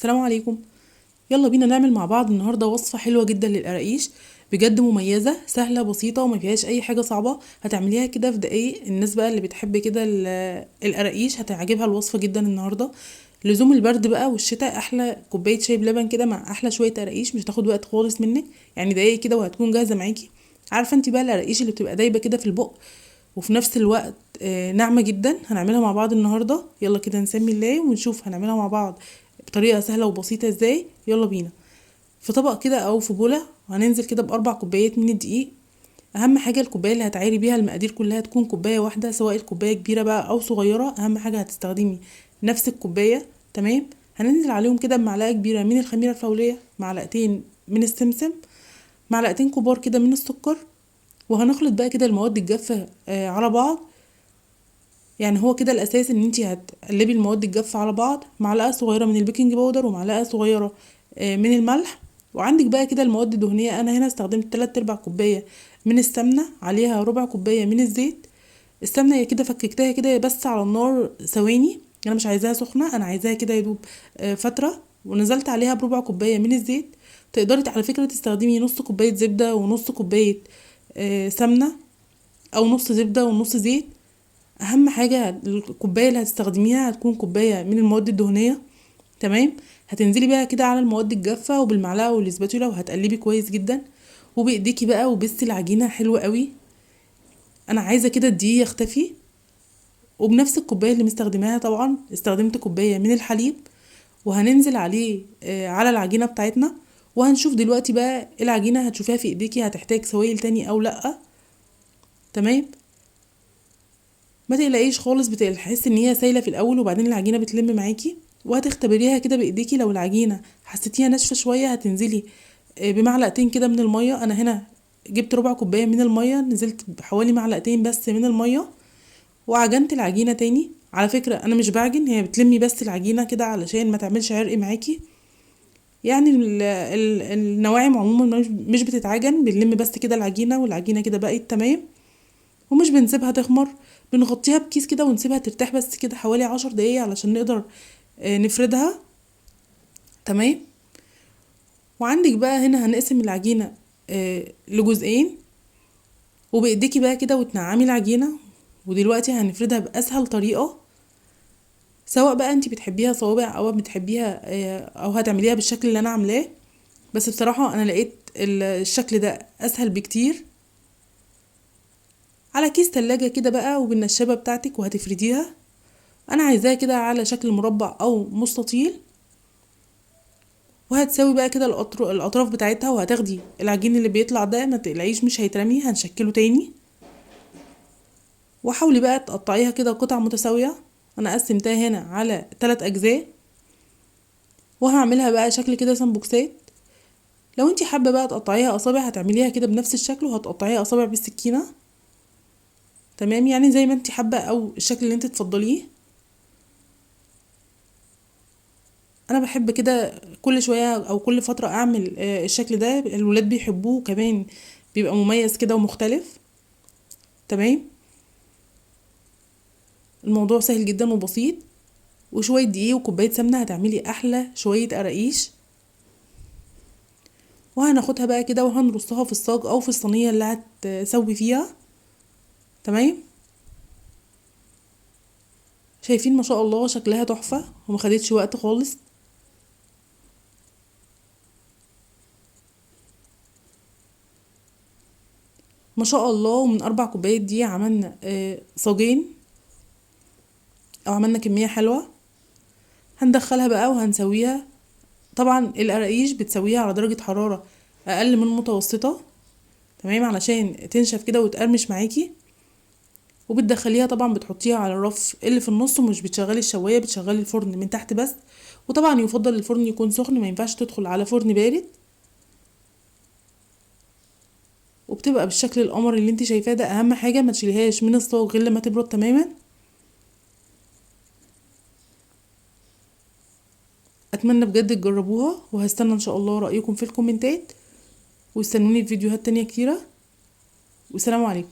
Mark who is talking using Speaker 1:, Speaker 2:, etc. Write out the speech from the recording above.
Speaker 1: السلام عليكم. يلا بينا نعمل مع بعض النهارده وصفة حلوة جدا للقراقيش. بجد مميزة سهلة بسيطة وما فيهاش اي حاجة صعبة. هتعمليها كده في دقايق. الناس بقى اللي بتحب كده القراقيش هتعجبها الوصفة جدا النهارده. لزوم البرد بقى والشتاء احلى كوباية شاي بلبن كده مع احلى شوية قراقيش، مش هتاخد وقت خالص منك، يعني دقايق كده وهتكون جاهزة معاكي. عارفة انت بقى القراقيش اللي بتبقى دايبة كده في البق وفي نفس الوقت ناعمة جدا. هنعملها مع بعض النهاردة. يلا كده نسمي الله ونشوف هنعملها مع بعض بطريقة سهلة وبسيطة ازاي. يلا بينا. في طبق كده او في بولة هننزل كده باربع كوبايات من الدقيق. اهم حاجة الكوباية اللي هتعايري بيها المقادير كلها تكون كوباية واحدة، سواء الكوباية كبيرة بقى او صغيرة، اهم حاجة هتستخدمي نفس الكوباية. تمام. هننزل عليهم كده بمعلقة كبيرة من الخميرة الفورية، معلقتين من السمسم، معلقتين كبار كده من السكر. وهنخلط بقى كده المواد الجافة على بعض. يعني هو كده الاساس ان انتي هتقلبي المواد الجافة على بعض. معلقة صغيرة من البيكنج باودر ومعلقة صغيرة من الملح. وعندك بقى كده المواد الدهنية، انا هنا استخدمت 3/4 كوباية من السمنة، عليها ربع كوباية من الزيت. السمنة هي كده فككتها كده بس على النار ثواني، انا مش عايزاها سخنة، انا عايزاها كده يدوب فترة. ونزلت عليها بربع كوباية من الزيت. تقدري على فكرة تستخدمي نص كوباية زبدة ونص كوباية سمنة، او نص زبدة ونص زيت. اهم حاجة الكوباية اللي هتستخدميها هتكون كوباية من المواد الدهنية. تمام. هتنزلي بقى كده على المواد الجافة وبالمعلقة والاسباتولا وهتقلبي كويس جدا، وبايديكي بقى وبسي العجينة حلوة قوي. انا عايزة كده الدقيق يختفي. وبنفس الكوباية اللي مستخدماها طبعا استخدمت كوباية من الحليب، وهننزل عليه على العجينة بتاعتنا. وهنشوف دلوقتي بقى العجينة هتشوفيها في ايديكي هتحتاج سوائل تاني او لأ. تمام. ما تقلقيش خالص، بتحس ان هي سايله في الاول وبعدين العجينه بتلم معاكي. وهتختبريها كده بايديكي، لو العجينه حسيتيها ناشفه شويه هتنزلي بمعلقتين كده من الميه. انا هنا جبت ربع كوبايه من الميه، نزلت بحوالي معلقتين بس من الميه وعجنت العجينه تاني. على فكره انا مش بعجن، هي بتلمي بس العجينه كده علشان ما تعملش عرق معاكي. يعني النواعم عموما مش بتتعجن، بنلم بس كده العجينه والعجينه كده بقت تمام. ومش بنسيبها تخمر، بنغطيها بكيس كده ونسيبها ترتاح بس كده حوالي 10 دقايق علشان نقدر نفردها. تمام. وعندك بقى هنا هنقسم العجينة لجزئين، وبايديكي بقى كده وتنعمي العجينة. ودلوقتي هنفردها بأسهل طريقة، سواء بقى انتي بتحبيها صوابع او بتحبيها او هتعمليها بالشكل اللي انا عاملاه. بس بصراحة انا لقيت الشكل ده اسهل بكتير. على كيس تلاجة كده بقى وبالنشابة بتاعتك وهتفرديها. انا عايزاها كده على شكل مربع او مستطيل. وهتساوي بقى كده الاطراف بتاعتها، وهتاخدي العجين اللي بيطلع ده ما تقلقيش مش هيترمي، هنشكله تاني. وحاولي بقى تقطعيها كده قطع متساوية. انا قسمتها هنا على 3 اجزاء، وهعملها بقى شكل كده سمبوكسات. لو انتي حابة بقى تقطعيها اصابع هتعمليها كده بنفس الشكل وهتقطعيها اصابع بالسكينة. تمام، يعني زي ما انتي حابة او الشكل اللي انتي تفضليه. انا بحب كده كل شوية او كل فترة اعمل الشكل ده، الولاد بيحبوه كمان، بيبقى مميز كده ومختلف. تمام. الموضوع سهل جدا وبسيط، وشوية دقيق وكوباية سمنة هتعملي احلى شوية قراقيش. وهناخدها بقى كده وهنرصها في الصاج او في الصينية اللي هتسوي فيها. تمام. شايفين ما شاء الله شكلها تحفة ومخدتش وقت خالص. ما شاء الله. ومن 4 كوبايات دي عملنا صاجين، او عملنا كمية حلوة. هندخلها بقى وهنسويها. طبعا القراقيش بتسويها على درجة حرارة اقل من متوسطة. تمام، علشان تنشف كده وتقرمش معاكي. وبتدخليها طبعا بتحطيها على الرف اللي في النص، ومش بتشغلي الشواية، بتشغلي الفرن من تحت بس. وطبعا يفضل الفرن يكون سخن، ما ينفعش تدخل على فرن بارد. وبتبقى بالشكل القمر اللي انت شايفاه ده. اهم حاجة ما تشيليهاش من الصاج غير لما تبرد تماما. اتمنى بجد تجربوها، وهستنى ان شاء الله رأيكم في الكومنتات. واستنوني في فيديوهات تانية كتيرة. والسلام عليكم.